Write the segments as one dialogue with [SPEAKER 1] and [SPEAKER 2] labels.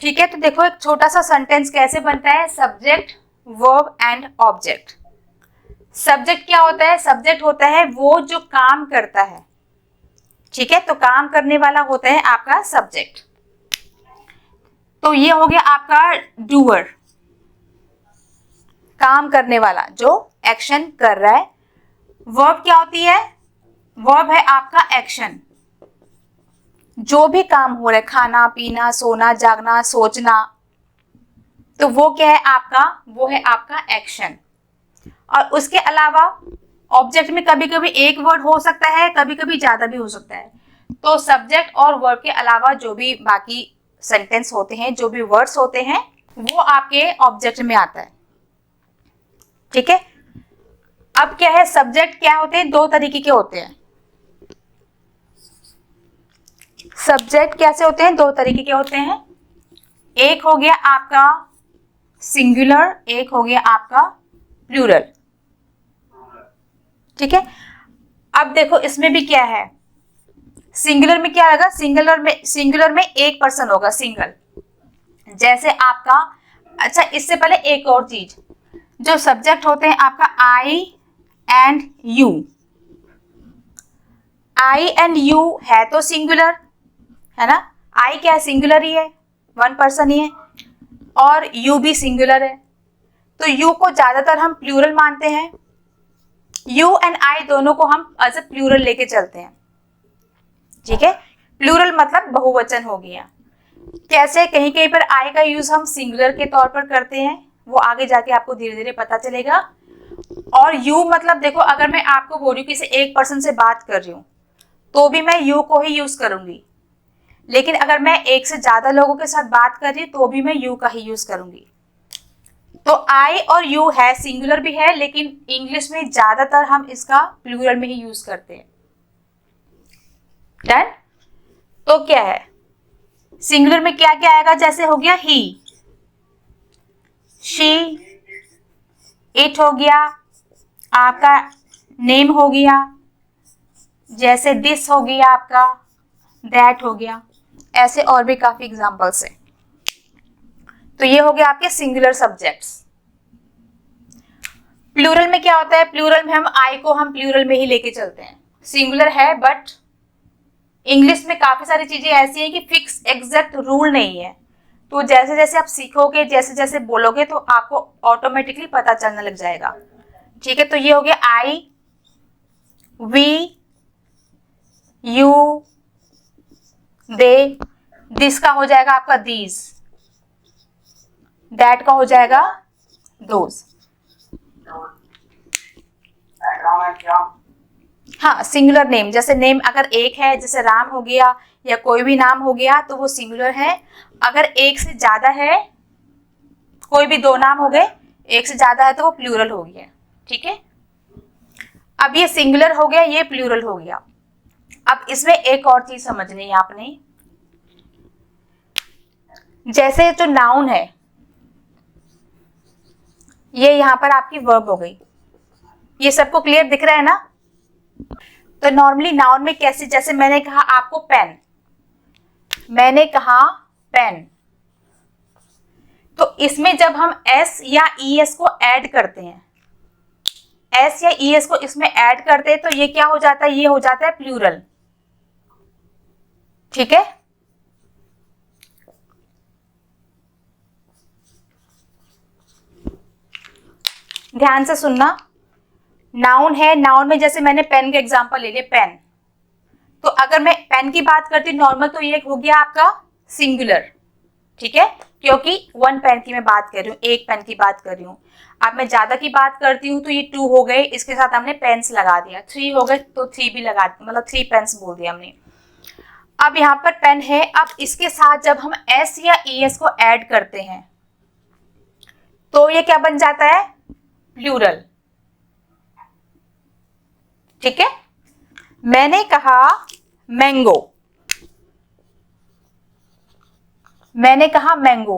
[SPEAKER 1] ठीक है, तो देखो एक छोटा सा सेंटेंस कैसे बनता है, subject verb and object. Subject क्या होता है, सब्जेक्ट होता है वो जो काम करता है, ठीक है, तो काम करने वाला होता है आपका सब्जेक्ट। तो ये हो गया आपका डूअर, काम करने वाला जो एक्शन कर रहा है। वर्ब क्या होती है, वर्ब है आपका एक्शन, जो भी काम हो रहा है, खाना पीना सोना जागना सोचना, तो वो क्या है आपका, वो है आपका एक्शन। और उसके अलावा ऑब्जेक्ट में कभी कभी एक वर्ड हो सकता है, कभी कभी ज्यादा भी हो सकता है। तो सब्जेक्ट और वर्ब के अलावा जो भी बाकी सेंटेंस होते हैं, जो भी वर्ड्स होते हैं, वो आपके ऑब्जेक्ट में आता है। ठीक है, अब क्या है, सब्जेक्ट क्या होते हैं, दो तरीके के होते हैं। सब्जेक्ट कैसे होते हैं, दो तरीके के होते हैं। एक हो गया आपका सिंगुलर, एक हो गया आपका प्लूरल। ठीक है, अब देखो इसमें भी क्या है, सिंगुलर में क्या होगा, सिंगुलर में एक पर्सन होगा, सिंगल, जैसे आपका। अच्छा, इससे पहले एक और चीज, जो सब्जेक्ट होते हैं आपका I and you. I and you है तो सिंगुलर है ना, आई क्या है, सिंगुलर ही है, वन पर्सन ही है, और यू भी सिंगुलर है, तो यू को ज्यादातर हम प्लूरल मानते हैं। यू एंड आई दोनों को हम एज ए प्लूरल लेके चलते हैं। ठीक है, प्लूरल मतलब बहुवचन हो गया। कैसे, कहीं कहीं पर आई का यूज हम सिंगुलर के तौर पर करते हैं, वो आगे जाके आपको धीरे धीरे पता चलेगा। और यू मतलब देखो, अगर मैं आपको बोल रही हूँ किसी एक पर्सन से बात कर रही हूँ, तो भी मैं यू को ही यूज करूंगी। लेकिन अगर मैं एक से ज्यादा लोगों के साथ बात कर रही हूँ, तो भी मैं यू का ही यूज करूंगी। तो आई और यू है, सिंगुलर भी है, लेकिन इंग्लिश में ज्यादातर हम इसका प्लूरल में ही यूज करते हैं। डन। तो क्या है, सिंगुलर में क्या क्या आएगा, जैसे हो गया ही, शी, इट हो गया आपका, नेम हो गया, जैसे दिस हो गया आपका, दैट हो गया, ऐसे और भी काफी एग्जांपल्स है। तो ये हो गया आपके सिंगुलर सब्जेक्ट्स। प्लूरल में क्या होता है, प्लूरल में हम आई को हम प्लूरल में ही लेके चलते हैं। सिंगुलर है, बट इंग्लिश में काफी सारी चीजें ऐसी हैं कि फिक्स एग्जैक्ट रूल नहीं है। तो जैसे जैसे आप सीखोगे, जैसे जैसे बोलोगे, तो आपको ऑटोमेटिकली पता चलने लग जाएगा। ठीक है, तो ये हो गया आई, वी, यू, दे, दिस का हो जाएगा आपका दीज, दैट का हो जाएगा दोज। हाँ, सिंगुलर नेम, जैसे नेम अगर एक है, जैसे राम हो गया या कोई भी नाम हो गया, तो वो सिंगुलर है। अगर एक से ज्यादा है, कोई भी दो नाम हो गए, एक से ज्यादा है, तो वो प्लूरल हो गया। ठीक है, अब ये सिंगुलर हो गया, ये प्लूरल हो गया। अब इसमें एक और चीज समझनी है आपने, जैसे जो नाउन है, ये यहां पर आपकी वर्ब हो गई। ये सबको क्लियर दिख रहा है ना। तो नॉर्मली नाउन में कैसे, जैसे मैंने कहा आपको पेन, मैंने कहा पेन, तो इसमें जब हम एस या ई एस को ऐड करते हैं, एस या ई एस को इसमें ऐड करते हैं, तो ये क्या हो जाता है, ये हो जाता है प्लूरल। ठीक है, ध्यान से सुनना। नाउन है, नाउन में जैसे मैंने पेन का एग्जांपल ले लिया, पेन, तो अगर मैं पेन की बात करती हूँ नॉर्मल, तो ये हो गया आपका सिंगुलर। ठीक है, क्योंकि वन पेन की मैं बात कर रही हूँ, एक पेन की बात कर रही हूँ। अब मैं ज्यादा की बात करती हूँ, तो ये टू हो गए, इसके साथ हमने पेन्स लगा दिया, थ्री हो गए तो थ्री भी लगा, मतलब थ्री पेन्स बोल दिया हमने। अब यहाँ पर पेन है, अब इसके साथ जब हम एस या ई एस को ऐड करते हैं, तो ये क्या बन जाता है, प्लूरल। ठीक है, मैंने कहा मैंगो, मैंने कहा मैंगो,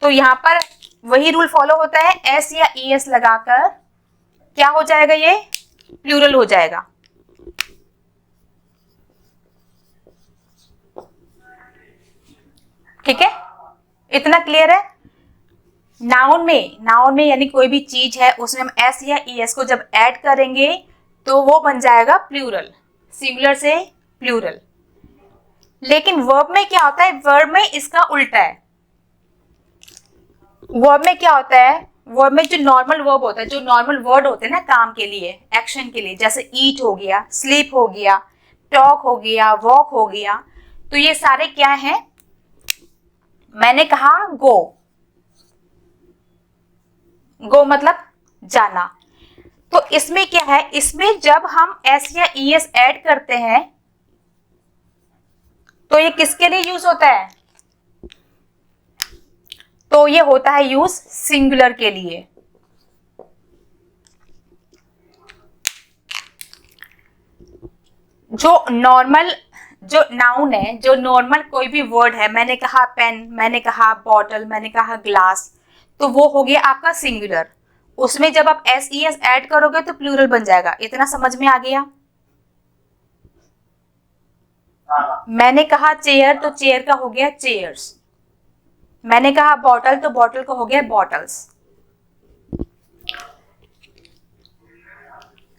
[SPEAKER 1] तो यहां पर वही रूल फॉलो होता है, एस या ई एस लगाकर क्या हो जाएगा, ये प्लूरल हो जाएगा। ठीक है, इतना क्लियर है? नाउन में यानी कोई भी चीज है उसमें हम एस या ईएस को जब ऐड करेंगे तो वो बन जाएगा प्लूरल, सिंगुलर से प्लूरल। लेकिन वर्ब में क्या होता है? वर्ब में इसका उल्टा है। वर्ब में क्या होता है? वर्ब में जो नॉर्मल वर्ब होता है, जो नॉर्मल वर्ड होते हैं ना काम के लिए, एक्शन के लिए, जैसे ईट हो गया, स्लीप हो गया, टॉक हो गया, वॉक हो गया, तो ये सारे क्या हैं? मैंने कहा गो, गो मतलब जाना। तो इसमें क्या है? इसमें जब हम एस या ईएस ऐड करते हैं तो ये किसके लिए यूज होता है? तो ये होता है यूज सिंगुलर के लिए। जो नाउन है, जो नॉर्मल कोई भी वर्ड है, मैंने कहा पेन, मैंने कहा बॉटल, मैंने कहा ग्लास, तो वो हो गया आपका सिंगुलर। उसमें जब आप एस ई एस ऐड करोगे तो प्लूरल बन जाएगा। इतना समझ में आ गया? मैंने कहा चेयर तो चेयर का हो गया चेयर्स, मैंने कहा बॉटल तो बॉटल का हो गया बॉटल्स।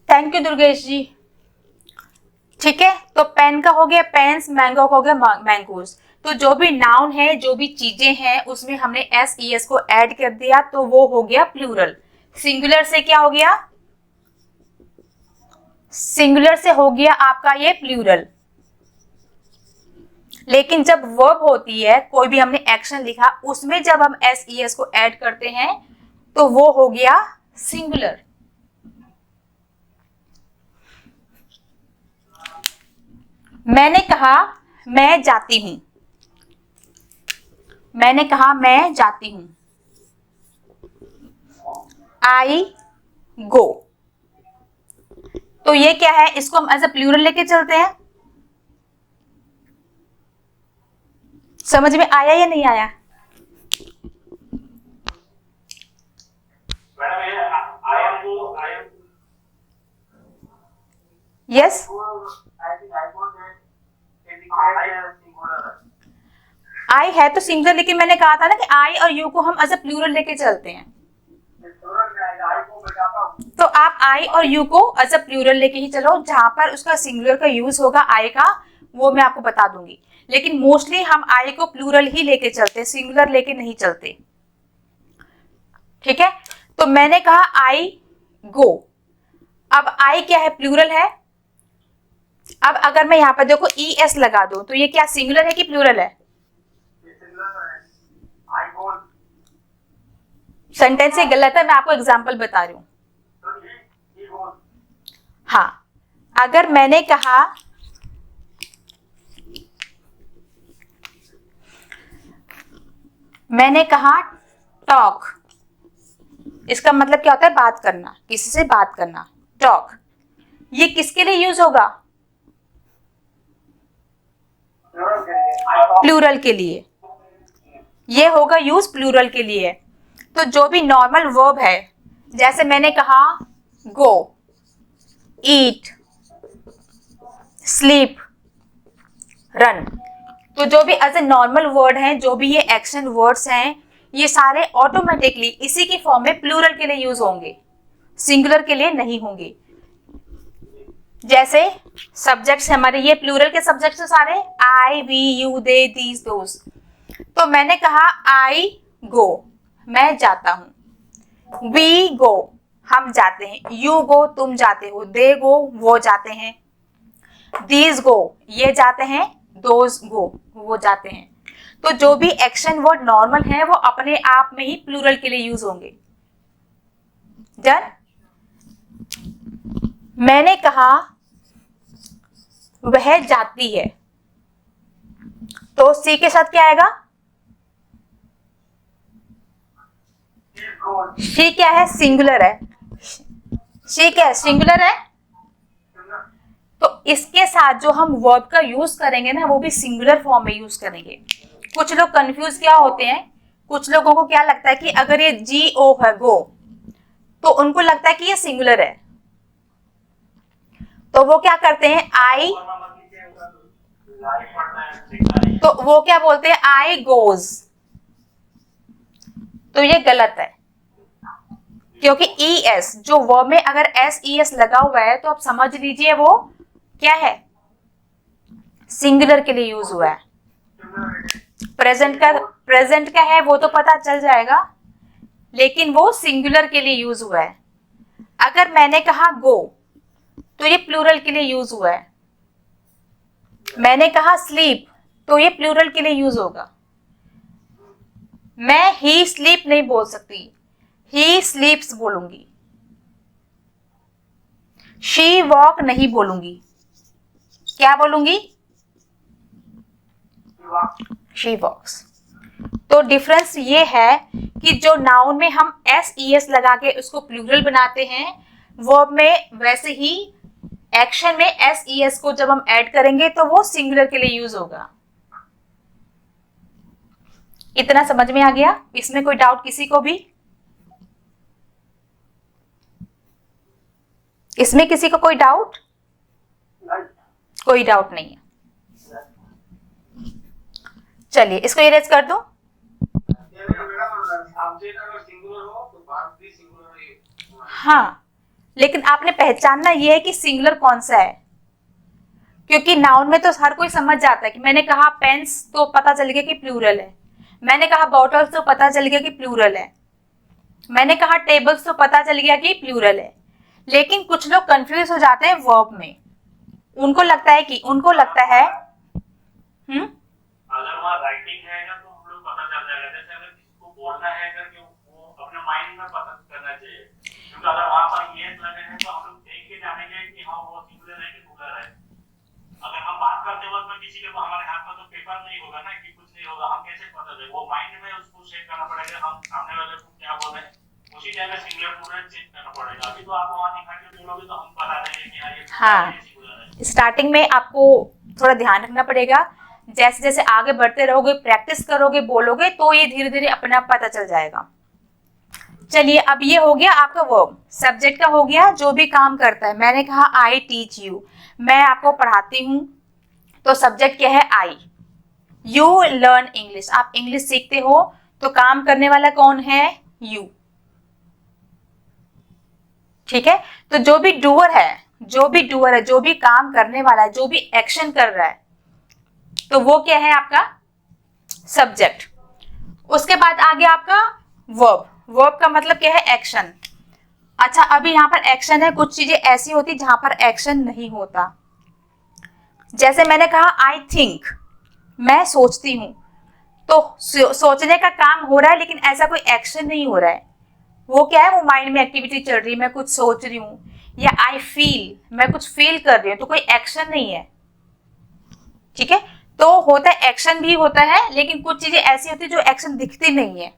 [SPEAKER 1] थैंक यू दुर्गेश जी। ठीक है, तो पेन का हो गया पेन्स, मैंगो का हो गया मैंगोज। तो जो भी नाउन है, जो भी चीजें हैं, उसमें हमने एस ई एस को ऐड कर दिया तो वो हो गया प्लूरल। सिंगुलर से क्या हो गया? सिंगुलर से हो गया आपका ये प्लूरल। लेकिन जब वर्ब होती है, कोई भी हमने एक्शन लिखा, उसमें जब हम एस ई एस को ऐड करते हैं तो वो हो गया सिंगुलर। मैंने कहा मैं जाती हूं, मैंने कहा मैं जाती हूं, आई गो। तो ये क्या है? इसको हम एज अ प्लूरल लेके चलते हैं। समझ में आया या नहीं आया? यस, आई है तो सिंगुलर, लेकिन मैंने कहा था ना कि आई और यू को हम एज अ प्लूरल लेके चलते हैं। तो आप आई और यू को एज अ प्लूरल लेके ही चलो। जहां पर उसका सिंगुलर का यूज होगा आई का, वो मैं आपको बता दूंगी। लेकिन मोस्टली हम आई को प्लूरल ही लेके चलते हैं, सिंगुलर लेके नहीं चलते। ठीक है, तो मैंने कहा आई गो। अब आई क्या है? प्लूरल है। अब अगर मैं यहां पर देखो ई एस लगा दूं तो ये क्या सिंगुलर है कि प्लूरल है? सेंटेंस ही गलत है, मैं आपको एग्जांपल बता रही हूं। हाँ, अगर मैंने कहा टॉक, इसका मतलब क्या होता है? बात करना, किसी से बात करना। टॉक ये किसके लिए यूज होगा? प्लूरल के लिए। ये होगा यूज प्लूरल के लिए। तो जो भी नॉर्मल वर्ब है, जैसे मैंने कहा गो, ईट, स्लीप, रन, तो जो भी एज ए नॉर्मल वर्ड हैं, जो भी ये एक्शन वर्ड्स हैं, ये सारे ऑटोमेटिकली इसी की फॉर्म में प्लूरल के लिए यूज होंगे, सिंगुलर के लिए नहीं होंगे। जैसे सब्जेक्ट्स हमारे, ये प्लूरल के सब्जेक्ट्स हैं सारे, आई, वी, यू, दे, दीज, दोस। तो मैंने कहा आई गो, मैं जाता हूं, वी गो, हम जाते हैं, यू गो, तुम जाते हो, दे गो, वो जाते हैं, दीज गो, ये जाते हैं, दोज गो, वो जाते हैं। तो जो भी एक्शन वर्ड नॉर्मल है वो अपने आप में ही प्लूरल के लिए यूज होंगे। डन? मैंने कहा वह जाती है, तो सी के साथ क्या आएगा? शी क्या है? सिंगुलर है। शी क्या है? सिंगुलर है। तो इसके साथ जो हम वर्ब का यूज करेंगे ना, वो भी सिंगुलर फॉर्म में यूज करेंगे। कुछ लोग कंफ्यूज क्या होते हैं, कुछ लोगों को क्या लगता है कि अगर ये जी ओ है गो, तो उनको लगता है कि ये सिंगुलर है, तो वो क्या करते हैं आई, तो वो क्या बोलते हैं आई गोज, तो ये गलत है, क्योंकि ES जो वर्ब में अगर SES लगा हुआ है तो आप समझ लीजिए वो क्या है, सिंगुलर के लिए यूज हुआ है। प्रेजेंट का है वो तो पता चल जाएगा, लेकिन वो सिंगुलर के लिए यूज हुआ है। अगर मैंने कहा गो तो ये प्लूरल के लिए यूज हुआ है। मैंने कहा स्लीप तो ये प्लूरल के लिए यूज होगा। मैं ही स्लीप नहीं बोल सकती, ही स्लीप्स बोलूंगी। शी वॉक नहीं बोलूंगी, क्या बोलूंगी, शी वॉक्स। तो डिफरेंस ये है कि जो नाउन में हम SES लगा के उसको प्लूरल बनाते हैं, वर्ब में वैसे ही एक्शन में SES को जब हम ऐड करेंगे तो वो सिंगुलर के लिए यूज होगा। इतना समझ में आ गया? इसमें कोई डाउट किसी को भी? इसमें किसी को कोई डाउट? कोई डाउट नहीं है। चलिए इसको इरेज कर दूं। हाँ, लेकिन आपने पहचानना ये है कि सिंगुलर कौन सा है, क्योंकि नाउन में तो हर कोई समझ जाता है कि मैंने कहा पेन्स तो पता चल गया कि प्लूरल है, मैंने कहा बॉटल्स तो पता चल गया कि प्लूरल है, मैंने कहा टेबल्स तो पता चल गया कि प्लूरल है। लेकिन कुछ लोग कंफ्यूज हो जाते हैं वर्ब में, उनको लगता है
[SPEAKER 2] अगर वहाँ राइटिंग है ना तो हम लोग पता चल जाएगा। जैसे अगर किसी को बोलना है अगर कि वो अपने माइंड में पता करना चाहिए, क्योंकि अगर वहाँ पर ये लगे हैं तो हम लोग देख के जानेंगे कि हाँ वो सिंगुलर है कि प्लूरल है। अगर हम बात करते वक्त में किसी के हमारे हाथ में तो पेपर नहीं होगा ना, कि कुछ नहीं होगा, हम कैसे पता चले? वो माइंड में उसको सेट करना पड़ेगा, हम सामने वाले को क्या बोल रहे हैं उसी जगह सिंगुलर प्लूरल चेक करना पड़ेगा। अभी तो आप वहाँ दिखा के बोलोगे तो हम बता देंगे कि हाँ ये सिंगुलर है।
[SPEAKER 1] स्टार्टिंग में आपको थोड़ा ध्यान रखना पड़ेगा, जैसे जैसे आगे बढ़ते रहोगे, प्रैक्टिस करोगे, बोलोगे तो ये धीरे धीरे अपने आप पता चल जाएगा। चलिए अब ये हो गया आपका वर्ब, सब्जेक्ट का हो गया जो भी काम करता है। मैंने कहा आई टीच यू, मैं आपको पढ़ाती हूँ, तो सब्जेक्ट क्या है, आई। यू लर्न इंग्लिश, आप इंग्लिश सीखते हो, तो काम करने वाला कौन है, यू। ठीक है, तो जो भी डूअर है, जो भी काम करने वाला है, जो भी एक्शन कर रहा है, तो वो क्या है आपका सब्जेक्ट। उसके बाद आ गया आपका वर्ब। वर्ब का मतलब क्या है, एक्शन। अच्छा, अभी यहाँ पर एक्शन है, कुछ चीजें ऐसी होती जहां पर एक्शन नहीं होता। जैसे मैंने कहा आई थिंक, मैं सोचती हूं, तो सोचने का काम हो रहा है, लेकिन ऐसा कोई एक्शन नहीं हो रहा है। वो क्या है, वो माइंड में एक्टिविटी चल रही है, मैं कुछ सोच रही हूँ। या आई फील, मैं कुछ फील कर रही हूँ, तो कोई एक्शन नहीं है। ठीक है, तो होता है, एक्शन भी होता है, लेकिन कुछ चीजें ऐसी होती है जो एक्शन दिखती नहीं है।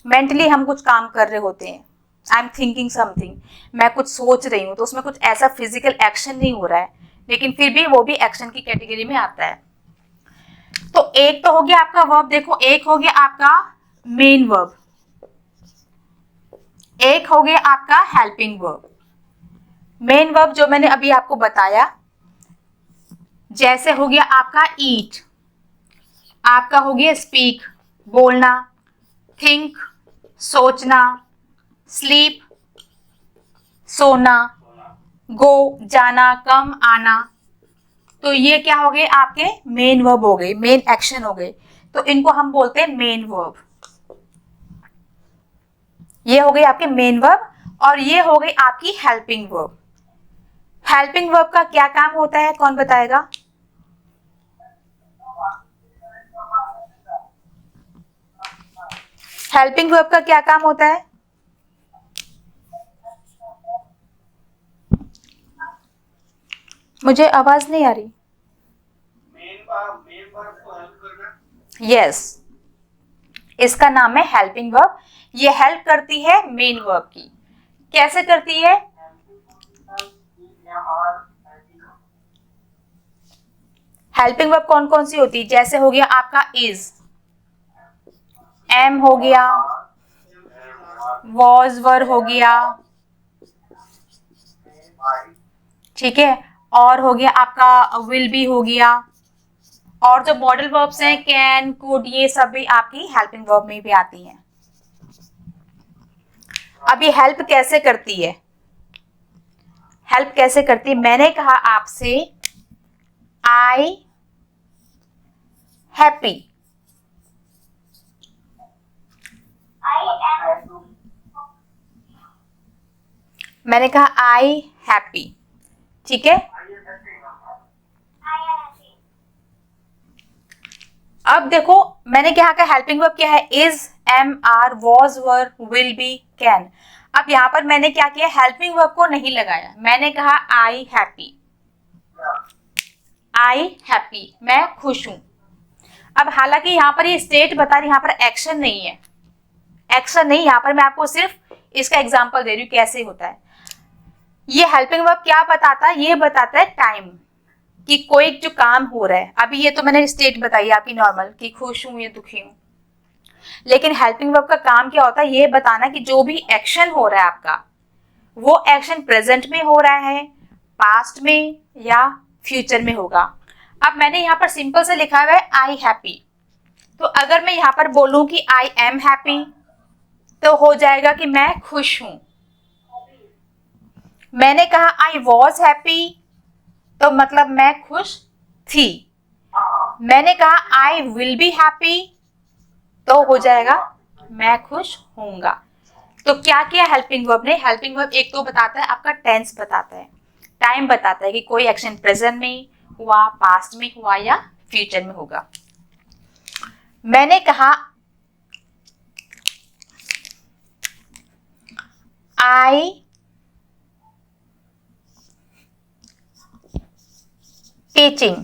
[SPEAKER 1] मेंटली हम कुछ काम कर रहे होते हैं, आई एम थिंकिंग समथिंग, मैं कुछ सोच रही हूँ, तो उसमें कुछ ऐसा फिजिकल एक्शन नहीं हो रहा है, लेकिन फिर भी वो भी एक्शन की कैटेगरी में आता है। तो एक तो हो गया आपका वर्ब, देखो एक हो गया आपका मेन वर्ब, एक हो गया आपका हेल्पिंग वर्ब। मेन वर्ब जो मैंने अभी आपको बताया, जैसे हो गया आपका ईट, आपका हो गया स्पीक बोलना, थिंक सोचना, स्लीप सोना, गो जाना, कम आना, तो ये क्या हो गए आपके मेन वर्ब हो गए, मेन एक्शन हो गए, तो इनको हम बोलते हैं मेन वर्ब। ये हो गई आपके मेन वर्ब, और ये हो गई आपकी हेल्पिंग वर्ब। हेल्पिंग वर्ब का क्या काम होता है, कौन बताएगा? हेल्पिंग वर्ब का क्या काम होता है? मुझे आवाज नहीं आ रही। यस, इसका नाम है हेल्पिंग वर्ब। ये हेल्प करती है मेन वर्ब की। कैसे करती है? हेल्पिंग वर्ब कौन कौन सी होती है? जैसे हो गया आपका इज, एम हो गया, वॉज वर हो गया, ठीक है, और हो गया आपका विल बी हो गया, और जो मॉडल वर्ब्स हैं कैन कुड, ये सब भी आपकी हेल्पिंग वर्ब में भी आती हैं। अब ये हेल्प कैसे करती है, हेल्प कैसे करती है? मैंने कहा आपसे आई हैप्पी, मैंने कहा आई हैप्पी, ठीक है। अब देखो मैंने क्या कहा, हेल्पिंग वर्ब क्या है? Is, am, are, was, were, will be, can. अब यहाँ पर मैंने क्या किया, हेल्पिंग वर्ब को नहीं लगाया, मैंने कहा आई हैप्पी, आई हैप्पी, मैं खुश हूं। अब हालांकि यहाँ पर ये स्टेट बता रही, यहाँ पर एक्शन नहीं है, एक्शन नहीं, यहाँ पर मैं आपको सिर्फ इसका एग्जांपल दे रही हूँ कैसे होता है। ये हेल्पिंग वर्ब क्या बताता है? ये बताता है टाइम, कि कोई जो काम हो रहा है। अभी ये तो मैंने स्टेट बताई आपकी नॉर्मल, कि खुश हूं या दुखी हूं, लेकिन हेल्पिंग वर्ब का काम क्या होता है? ये बताना कि जो भी एक्शन हो रहा है आपका, वो एक्शन प्रेजेंट में हो रहा है, पास्ट में या फ्यूचर में होगा। अब मैंने यहाँ पर सिंपल से लिखा हुआ है आई हैप्पी, तो अगर मैं यहाँ पर बोलूं कि आई एम हैप्पी, तो हो जाएगा कि मैं खुश हूं। मैंने कहा आई वॉज हैप्पी, तो मतलब मैं खुश थी। मैंने कहा आई विल बी हैप्पी, तो हो जाएगा मैं खुश होऊंगा। तो क्या किया हेल्पिंग वर्ब ने? हेल्पिंग वर्ब एक तो बताता है आपका टेंस बताता है, टाइम बताता है कि कोई एक्शन प्रेजेंट में हुआ, पास्ट में हुआ या फ्यूचर में होगा। मैंने कहा आई टीचिंग,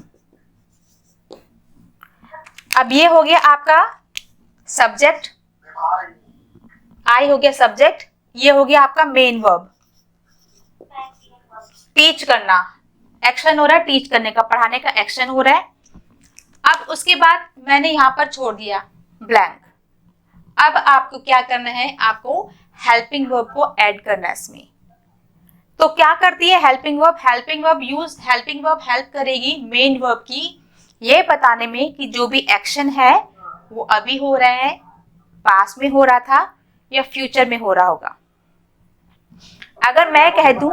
[SPEAKER 1] अब ये हो गया आपका सब्जेक्ट, आई हो गया सब्जेक्ट, ये हो गया आपका मेन वर्ब, टीच करना, एक्शन हो रहा है टीच करने का, पढ़ाने का एक्शन हो रहा है। अब उसके बाद मैंने यहां पर छोड़ दिया ब्लैंक। अब आपको क्या करना है? आपको हेल्पिंग वर्ब को ऐड करना है इसमें। तो क्या करती है helping verb? Helping verb help करेगी मेन वर्ब की ये बताने में कि जो भी एक्शन है वो अभी हो रहा है, पास्ट में हो रहा था या फ्यूचर में हो रहा होगा। अगर मैं कह दूं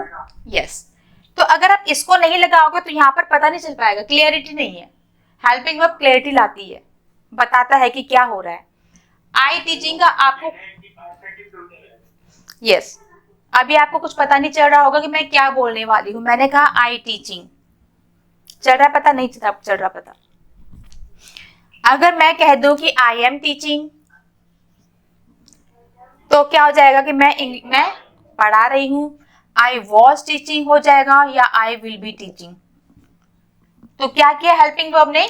[SPEAKER 1] यस, तो अगर आप इसको नहीं लगाओगे तो यहाँ पर पता नहीं चल पाएगा, क्लियरिटी नहीं है। हेल्पिंग वर्ब क्लियरिटी लाती है, बताता है कि क्या हो रहा है। आई टीचिंग का आपको यस, अभी आपको कुछ पता नहीं चल रहा होगा कि मैं क्या बोलने वाली हूं। मैंने कहा आई टीचिंग, चल रहा पता? नहीं चल रहा पता। अगर मैं कह दूं कि आई एम टीचिंग, तो क्या हो जाएगा कि मैं पढ़ा रही हूं। आई वॉज टीचिंग हो जाएगा या आई विल बी टीचिंग। तो क्या किया हेल्पिंग वर्ब ने?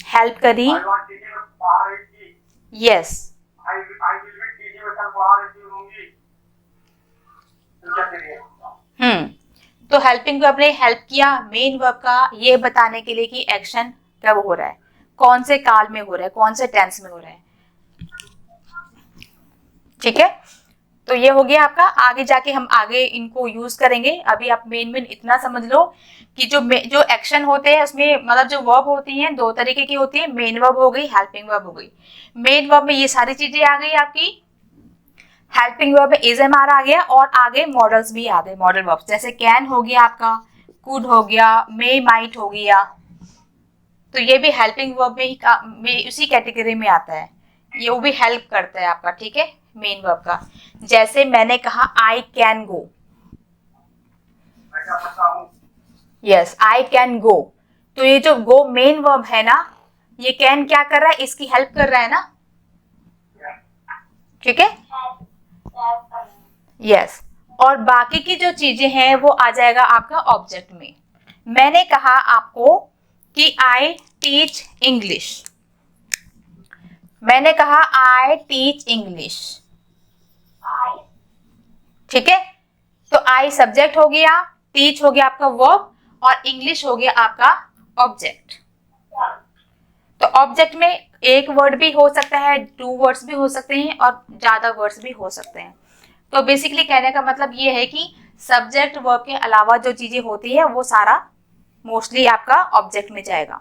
[SPEAKER 1] हेल्प करी, यस। तो हेल्पिंग वर्ब ने हेल्प किया मेन वर्ब का ये बताने के लिए कि एक्शन कब हो रहा है, कौन से काल में हो रहा है, कौन से टेंस में हो रहा है। ठीक है, तो ये हो गया आपका। आगे जाके हम आगे इनको यूज करेंगे। अभी आप मेन इतना समझ लो कि जो एक्शन होते हैं उसमें मतलब जो वर्ब होती हैं दो तरीके की होती है, मेन वर्ब हो गई, हेल्पिंग वर्ब हो गई। मेन वर्ब में ये सारी चीजें आ गई आपकी, हेल्पिंग वर्ब में इज एम आर आ गया और आगे मॉडल्स भी आ गए, मॉडल वर्ब जैसे कैन हो गया आपका, कुड हो गया, मे माइट हो गया। तो ये भी हेल्पिंग वर्ब में उसी कैटेगरी में आता है, ये वो भी हेल्प करता है आपका। ठीक है, मेन वर्ब का। जैसे मैंने कहा I can go, yes I can go, तो ये जो गो मेन वर्ब है ना, ये कैन क्या कर रहा है? इसकी हेल्प कर रहा है ना। ठीक है, यस। और बाकी की जो चीजें हैं वो आ जाएगा आपका ऑब्जेक्ट में। मैंने कहा आपको कि आई टीच इंग्लिश, मैंने कहा आई टीच इंग्लिश। ठीक है, तो आई सब्जेक्ट हो गया, टीच हो गया आपका वर्ब और इंग्लिश हो गया आपका ऑब्जेक्ट। तो ऑब्जेक्ट में एक वर्ड भी हो सकता है, 2 वर्ड्स भी हो सकते हैं और ज्यादा वर्ड्स भी हो सकते हैं। तो बेसिकली कहने का मतलब ये है कि सब्जेक्ट वर्ब के अलावा जो चीजें होती है वो सारा मोस्टली आपका ऑब्जेक्ट में जाएगा।